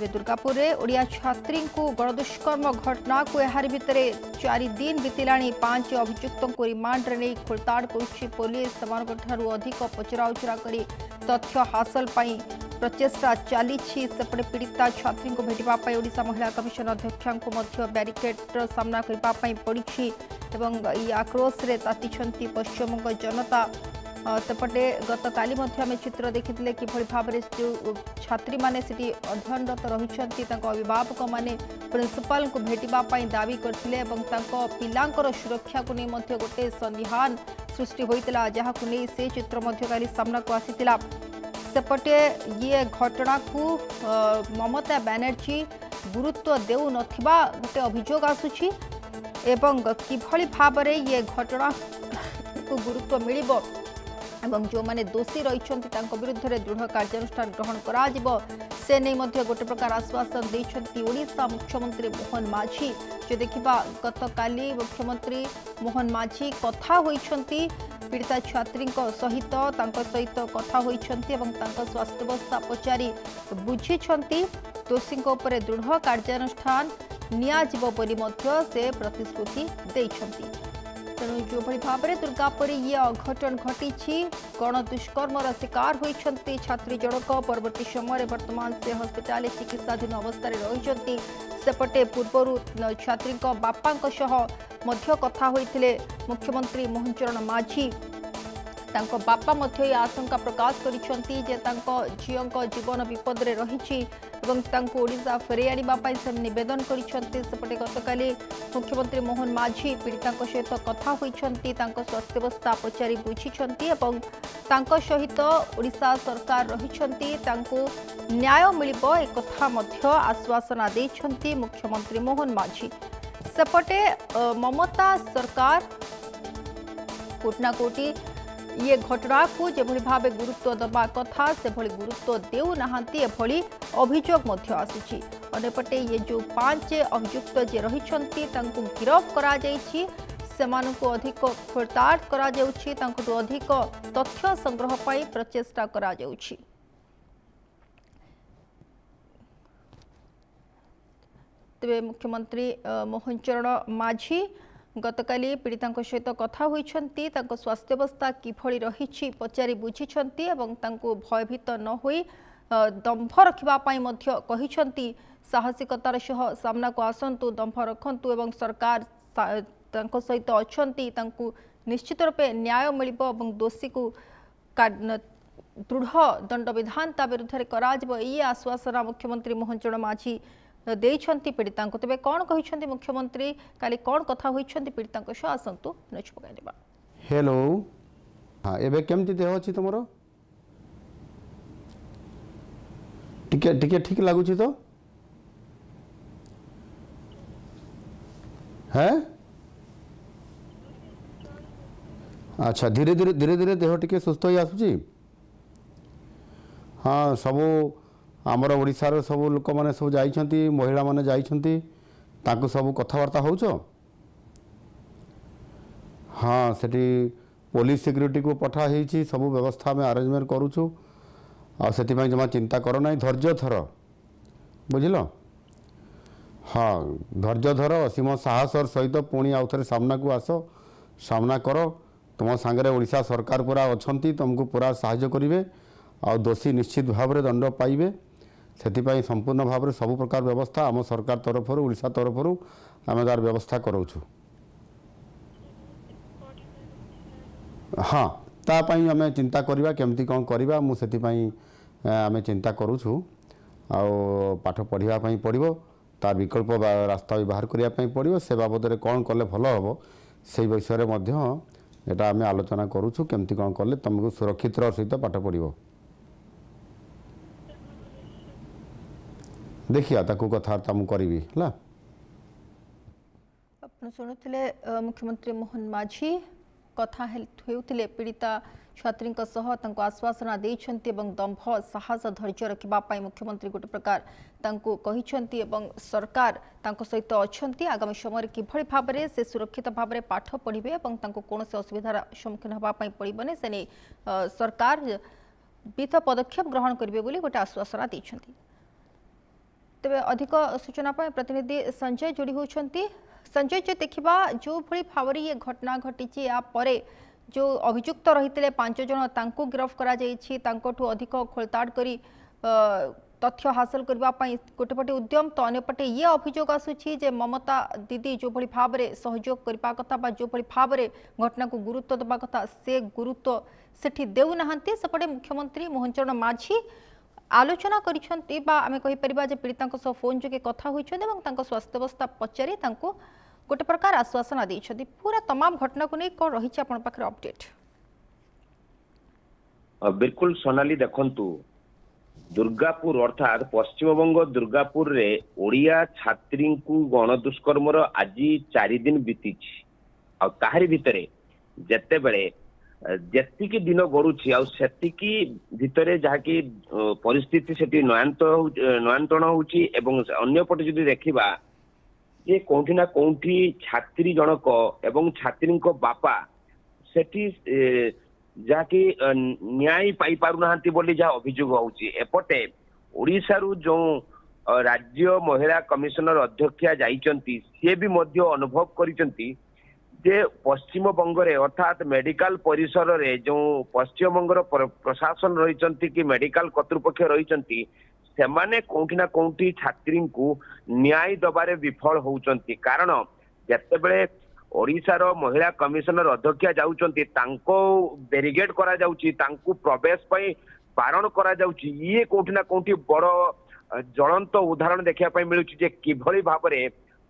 दुर्गापुर में ओडिया छात्री को गणदुष्कर्म घटना को यार भितर 4 दिन बीतला 5 अभियुक्तों को रिमांड नहीं खोलताड़ कर पुलिस अधिक पचराउचरा कर तथ्य हासिल प्रचेषा चली सेपटे पीड़िता छात्री को भेटापी ओडिशा महिला कमिशन अध्यक्षा ब्यारिकेड सामना करने पड़ी आक्रोश रे ताती पश्चिमबंग जनता सेपटे गत काली आम चित्र देखी कि भाव में जो छात्री मैंने अध्ययनरत रही अभिभावक मैंने प्रिंसिपाल को भेटापी दावी करते पिलांकर सुरक्षा को नहीं गोटे संदिहान सृष्टि होता जहाँ को नहीं से चित्र काली सामना को आसीथिला सेपटे ये घटना को ममता बनर्जी गुरुत्व देउ नथिबा गोटे अभियोग आसुछि एवं किभली भाव में ये घटना को गुरुत्व मिलिबो एवं जो माने दोषी रही विरुद्ध में दृढ़ कार्यानुष्ठान ग्रहण से नहीं गोटे प्रकार आश्वासन देइछंती ओडिशा मुख्यमंत्री मोहन माझी जो देखा गत काली मुख्यमंत्री मोहन माझी कथा होइछंती पीड़िता छात्री सहित कथा होइछंती एवं स्वास्थ्यावस्था पचारि बुझिछंती दोषी दृढ़ कार्यानुष्ठान नियाजिबो बोली मध्य से प्रतिश्रुति देइछंती। तेणु जो भाव में दुर्गापुर ये अघटन घटी गणदुष्कर्मर शिकार होती छात्री जनक परवर्ती समय वर्तमान से हस्पिटाल चिकित्साधीन अवस्था रही सेपटे पूर्वर छात्री बापा कथा होते मुख्यमंत्री मोहन चरण माझी बापा आशंका प्रकाश करिसेंती जे झील जीवन विपद में रही ओडिशा फेरे आने से निवेदन करिसेंती सेपटे गतकाली मुख्यमंत्री मोहन माझी पीड़िता सहित कथा होइछंती स्वास्थ्यावस्था पचारि बुझिछंती सहित ओडिशा सरकार रहिछंती न्याय मिलिबो एक कथा आश्वासना देइछंती मुख्यमंत्री मोहन माझी सेपटे ममता सरकार कोटना कोटी ये घटना को जो भाव गुरुत्व दबा कथा से भली गुरुत्व देउ नाहांती एभली अभियोग आसुची अन्यपटे ये जो 5 अभियुक्त जे रहिछंती तांको गिरफ करा जायछि सेमानकु अधिक खोलताड़ करा जाउछि तांको अधिक तथ्य संग्रह पाई प्रचेष्टा करा जाउछि। तेबे मुख्यमंत्री मोहन चरण माझी गतकाली पीड़िता सहित कथा होइछंती स्वास्थ्यावस्था किभली रही पचारि बुझिछंती एवं भयभीत न होई दंभ रखिबा पई मध्य कहिछंती साहसिकतार सह सामना को आसंतु दंभ रखंतु एवं सरकार सहित अछंती निश्चित रूपे न्याय मिलिबो एवं दोषी को दृढ़ दंड विधान ता विरुद्ध में कराजिबो ये आश्वासन मुख्यमंत्री मोहन चरण माझी देइछंती पीड़िता तेज कौन कहिछंती मुख्यमंत्री काली कौन कथा होइछंती पीड़िता सह आसंतु नच पकाई देबा। हेलो हाँ एबे केमती देह अछि तमरो टिके टिके ठीक लागुछि तो है अच्छा धीरे धीरे देह टिके सुस्थ हो आसुछि हाँ सबू आमर ओडिशार सब लोक मैंने सब जाइछंती महिला माने जाइछंती तांको सब कथबार्ता होउछ हाँ सेठी पुलिस सिक्यूरीटी को पठा होइछि सब व्यवस्था में अरेंजमेंट करूछु आ सेठी में जमा चिंता करो नहीं धैर्य धर बुझिल हाँ धैर्य धर असीम साहसर सहित पुणी आउ थे सामना को आस सामना कर तुम सांगे ओडिशा सरकार पूरा अछंती तुमको पूरा साहाय्य करिवे आ दोषी निश्चित भाव में दंड पाइबे से संपूर्ण भाव में सब प्रकार व्यवस्था आम सरकार तरफ ओडिशा तरफ आम तार व्यवस्था कराऊँ हाँ तापाई आम चिंता करवा केमती कौन करवा मुझे आम चिंता करुचु पाठ पढ़ाई पड़ो तार विकल्प रास्ता भी बाहर करने पड़ो से बाबद में कौन कले भल हम से विषय में एटा आम आलोचना करुचु केमती कौन कले तुमको सुरक्षित सहित पाठ पढ़ो देखिया ताकू कथबार्ता मु करी है शुणुले मुख्यमंत्री मोहन माझी कथा होते पीड़िता छात्री आश्वासना देइछंती एवं दंभ साहस धैर्य रखा मुख्यमंत्री गोटे प्रकार कहते सरकार सहित अछंती आगामी समय किभली भाव में से सुरक्षित भाव में पाठ पढ़े और कौन असुविधार सम्मुखीन होगापी पड़े से नहीं सरकार विविध पदक्षेप ग्रहण करेंगे गोटे आश्वासना देइछंती। तेज अधिक सूचना प्रतिनिधि संजय जोड़ी होती। संजय जो देखा जो भली भाव ये घटना घटी यापर जो अभियुक्त रही 5 जन गिरफ्त कर अधिक खोलताड़ कर तथ्य हासिल करने गोटेपटे उद्यम तो अंपटे ये अभियोग आसूची जे ममता दीदी जो भली भाव में सहयोग करने कथा जो भली भाव में घटना को गुरुत्व देवा कथा से गुरुत्व सेठी देउना सेपटे मुख्यमंत्री मोहन चरण माझी आलोचना करें पीड़िता फोन जोगे कथा होती स्वास्थ्यावस्था पचारि गोटे प्रकार आश्वासन देते पूरा तमाम घटना को नहीं कौन रही अपडेट। बिल्कुल सोनाली देखंतु दुर्गापुर अर्थात पश्चिमबंग दुर्गापुर रे ओडिया छात्री को गण दुष्कर्मर आज 4 दिन बीती ताहारी भितरे जेते बेले जेतिकी दिन गड़ुची आतिकी भितरे जहाँकि परिस्थिति से नयंत्रण होची एवं अन्य पटे जदि देखिबा जे कोठी ना कोठी छात्री जनक एवं छात्री बापा सेठी जहाँकि न्याय पाई पारु नाहंती बोली जहाँ अभियोग होची एपटे ओडिशा रु जो राज्य महिला कमिशनर अध्यक्षा जाइचंती से भी मध्य अनुभव करिचंती जे पश्चिम बंगरे अर्थात मेडिकल परिसर रे जो पश्चिम बंगर प्रशासन रही कि मेडिकल कर्तृपक्ष रही सेमाने कोठी ना कोठी छात्री को न्याय दबारे विफल होउचंती कारण जेतेबेले ओडिशार महिला कमिशनर अध्यक्षा जाउचंती तांको बेरिगेड करा जाउची तांको प्रवेश पई बारण करा जाउची ये कोठी ना कोठी बड़ ज्वलंत उदाहरण देखिया पई मिलुची जे किभली भाबरे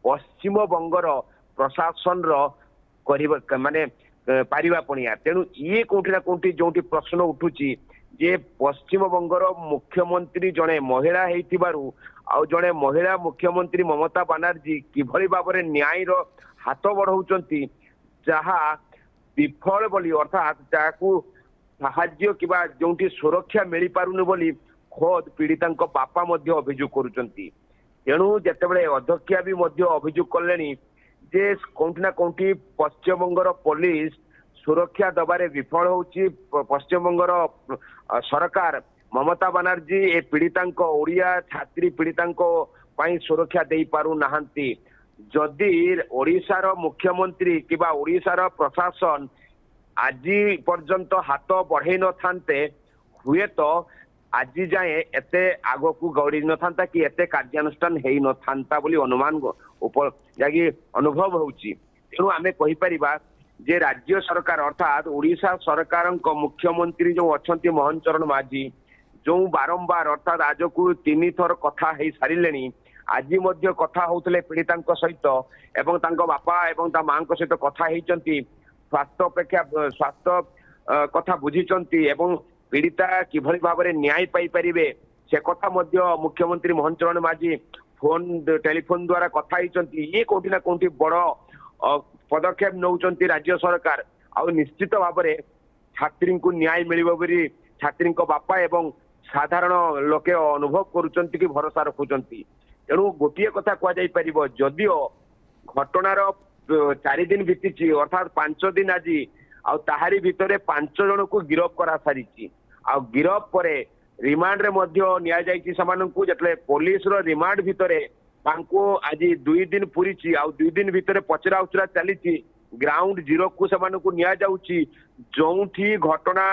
पश्चिम बंगर प्रशासन रो माने पारिबा पणिया तेणु ये कोठी ना कोठी जोटी प्रश्न उठुची जे पश्चिम बंगर मुख्यमंत्री जड़े महिला हेतिबारु आ जड़े महिला मुख्यमंत्री ममता बनर्जी किभली भाबरे न्याय रो हाथ बढ़ाउचंती जहा विफल बोली अर्थात जाकू साहाय्य किबा जोटी सुरक्षा मिली पारुनी बोली खोद पीड़िता बापा मध्य अभियोग करुचंती तेणु जेतेबेले अध्यक्षा भी मध्य अभियोग कलेनी जे कोठी ना कोठी पश्चिम बंगर पुलिस सुरक्षा दबारे विफल होची पश्चिम बंगर सरकार ममता बनर्जी ए पीड़िता ओडिया छात्री पीड़िता पई सुरक्षा दे पारु नाहंती जदि ओडिशार मुख्यमंत्री किबा ओडिशार प्रशासन आज पर्यंत हाथ बढ़े न थांते हुए तो आज जाए एते आगो को गौड़ी न थांता कि एते कार्यानुष्ठान हेई न थांता बोली अनुमान ऊपर जागी अनुभव होची तेणु आमे कहि परिबा जे राज्य सरकार अर्थात ओडिशा सरकार मुख्यमंत्री जो अछंती मोहन चरण माझी जो बारंबार अर्थात आज को 3 थर कथा हेई सारिलेनी आज मध्य कथा होतले पीड़िता सहित एवं तांको बापा एवं ता मां सहित कथा हेचंती स्वास्थ्य अपेक्षा स्वास्थ्य कथा बुझीचंती एवं पीड़िता किभली भाव में न्याय पाई परिबे से कथा मध्य मुख्यमंत्री मोहन चरण माझी फोन टेलीफोन द्वारा कथा हेचंती ये कोठी ना कोठी बड़ पदक्षेप नौचंती राज्य सरकार आ निश्चित भाव में छात्री को न्याय मिलिबो बोली छात्री बापा एवं साधारण लोके अनुभव करुचंती कि भरोसा रखुचंती तेणु गोटे कथा कह जदिओ घटनार 4 दिन बीती अर्थात 5 दिन आज आहारी भितर 5 जन को गिरफ करा सारी गिरफ पर रिमांड रे मध्य निया जाइछि समानकु जतले पुलिस रो रिमांड भितरे तांको आज 2 दिन पूरी 2 दिन भितर पचरा उचरा चली ग्राउंड जीरो को समानकु निया जाउछि जोंठी घटना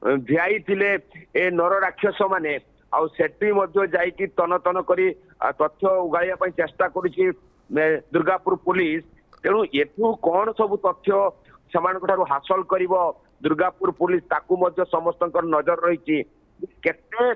भियाई थिले ए नर राक्षस माने आउ सेठी मध्य जाइकी तन तन करी तथ्य उगाड़िया पई चेष्टा करुछि दुर्गापुर पुलिस तेणु एठू कौन सब तथ्य सेमानकठारु हासिल करिवो दुर्गापुर पुलिस ताकू मध्य समस्तंकर नजर रही केते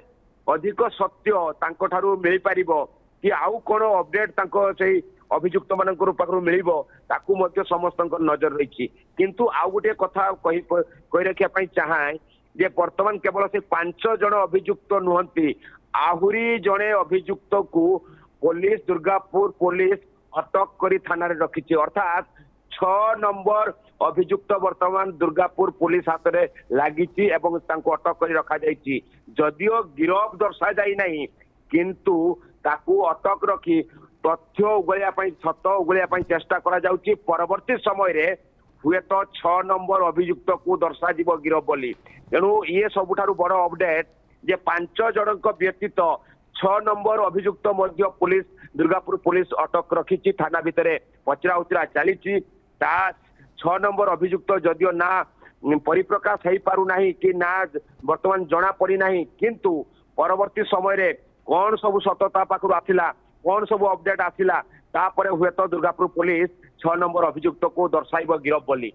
अधिक सत्य तांकठारु मिल पारिबो कि आउ कोन अपडेट तांको सेही अभियुक्त मानकर पाखरु मिलिबो ताकू मध्य समस्तंकर नजर रही किंतु आउ गोटे कथा कहि रखिया पई चाहे जे वर्तमान केवल से 5 जन अभियुक्त नुहंती आहुरी जने अभियुक्त को पुलिस दुर्गापुर पुलिस अटक करी थाना रे रखिछि अर्थात 6 नंबर अभियुक्त वर्तमान दुर्गापुर पुलिस हाथ में लगी एवं तांको अटक करी रखा जाइछि जदिओ गिरफ दर्शा जाई नहीं किंतु ताकू अटक रखी तथ्य उगलिया पई सत उगलिया पई चेष्टा करा जाउछि परवर्ती समय रे हुए तो 6 नंबर अभियुक्त को दर्शा जीव गिरफ बोली तेणु ये सबुठारु बड़ अपडेट जे 5 जन व्यतीत 6 नंबर अभियुक्त मध्य पुलिस दुर्गापुर पुलिस अटक रखी थाना भितर पचरा उचरा चली 6 नंबर अभियुक्त जदियो ना परिप्रकाश हो पारु नाही कि ना वर्तमान जना पड़ी नाही किंतु परवर्ती समय रे कौन सब सतता पाखु आसिला कौन सब अपडेट आसिला तापर हुए तो दुर्गापुर पुलिस 6 नंबर अभियुक्त को दर्शाइब गिरफ बोली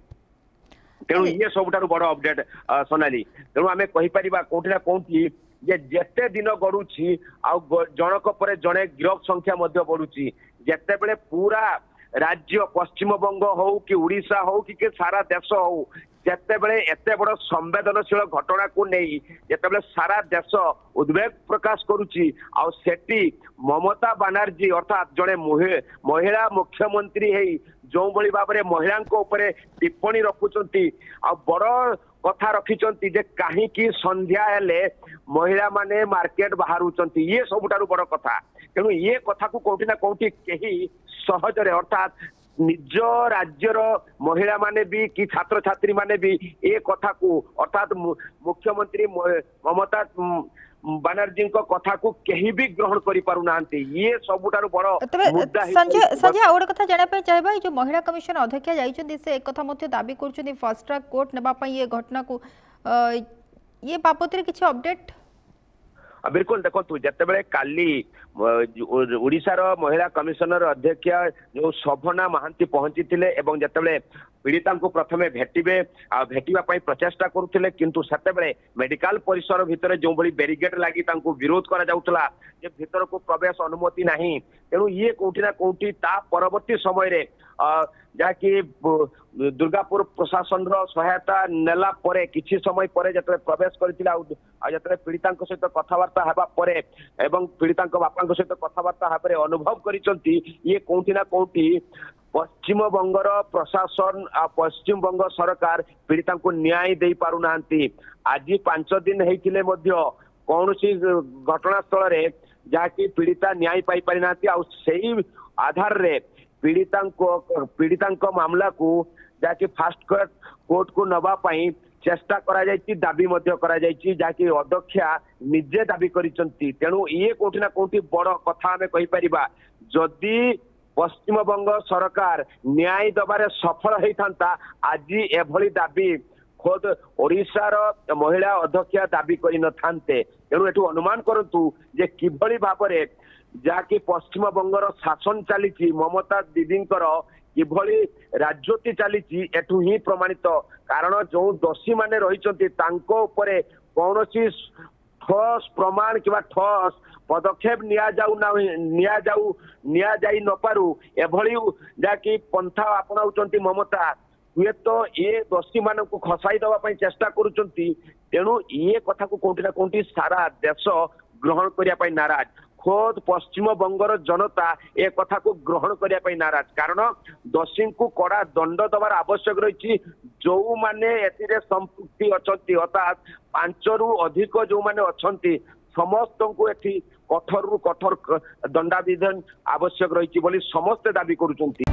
तेणु ये सबुठारु बड़ अपडेट सोनाली तेणु आम कहीपर कौटी ना कौटी जेते दिन गड़ुची जनक पर जड़े गिरफ संख्या बढ़ुची जेते बेले पूरा राज्य पश्चिम बंग हो कि उड़ीसा हो कि सारा देश हो जेते बेले एते बड़ संवेदनशील घटना को नहीं जेते बेले सारा देश उद्वेग प्रकाश करुची आ सेठी ममता बनर्जी अर्थात जड़े महिला मुख्यमंत्री है जो बड़ी भाव में महिला टिप्पणी रखुचंती आ बड़ कथा रखिचंती जे कहीं संध्या हेले महिला माने मार्केट बाहरुचंती ये सबुठारु बड़ कथा तेणु ये कथा को कोठी ना कोठी कहीं सहजरे अर्थात निज राज्यर महिला माने भी कि छात्र छात्री माने भी ए कथा को अर्थात मुख्यमंत्री ममता बनर्जी कथा को कहीं भी ग्रहण करि पारु नांती ये सबुठारु बड़ मुद्दा संजय और कथा जाना पे चाहबा जो महिला कमिशन अध्यक्ष जाइछन से एक कथा मध्य दाबी करछन फास्ट ट्रैक कोर्ट नेबा पई ये घटना को ये बाबत रे किछ अपडेट बिल्कुल देखो जिते बड़े काली ओडिशार महिला कमिशनर अध्यक्ष जो शोभना महांती पहुंची एवं जिते पीड़िता को प्रथमे भेटिबे भेटिबा प्रचेष्टा करुले किंतु सेते मेडिकल परिसर भितर जो बड़ी बेरिगेट लगी विरोध करा जाउतला जे भितर को प्रवेश अनुमति नहीं तेणु ये कोठी ना कोठी ता परवर्ती समय रे जहाँकि दुर्गापुर प्रशासन सहायता नेला परे किछि समय परे जतरे प्रवेश करथिला जतरे पीड़िता सहित कथबार्ता हेबा परे एवं पीड़िता बापा सहित कथबार्ता हेबा रे अनुभव करिसंती ये कोठी ना कोठी पश्चिम बंगर प्रशासन आ पश्चिम बंग सरकार पीड़िता को न्याय दे पारु नांती आज 5 दिन हेतिले मध्य कौनसी घटनास्थल रे जहाँकि पीड़िता न्याय पाई पारि नांती आ सेही आधार रे पीड़िता मामला को जहाँकि फास्ट कोर्ट को नवा पाई चेष्टा करा जायछि दाबी मध्य करा जायछि जहाँकि अध्यक्षा निजे दाबी करिसंती तेणु ये कोठी ना कोठी बड़ कथा आमे कहि परिबा जदि पश्चिम बंग सरकार न्याय दबारे सफल होता आज एभली दाबी खुद ओडिशार महिला अध्यक्ष दाबी करि न थांते तेणु एठू अनुमान करंतु जे किभली भाबरे जहाँकि पश्चिम बंगर शासन चली ममता दीदींकर किभली राजनीति चली एठू ही प्रमाणित कारण जो दोषी माने रहिचंती तांको उपरे कौनसी ठोस प्रमाण किबा ठोस पदक्षेप निया जाई न पारु एभली जहाँकि पंथा अपनाउचंती ममता हुए तो ये दोषी मान को खसाई दवा चेष्टा करुचंती तेणु ये कथा को कोठी ना कोठी सारा देश ग्रहण करिया नाराज खोद पश्चिम बंगर जनता ए कथा को ग्रहण करिया नाराज कारण दोषी को कड़ा दंड दबार आवश्यक रही जो माने एतिरे संपृक्ति अछंती अर्थात 5 रु अधिक जो माने अछंती समस्त को एठी कठोर रु कठोर दंडाविधान आवश्यक रही समस्ते दाबी करुचंती।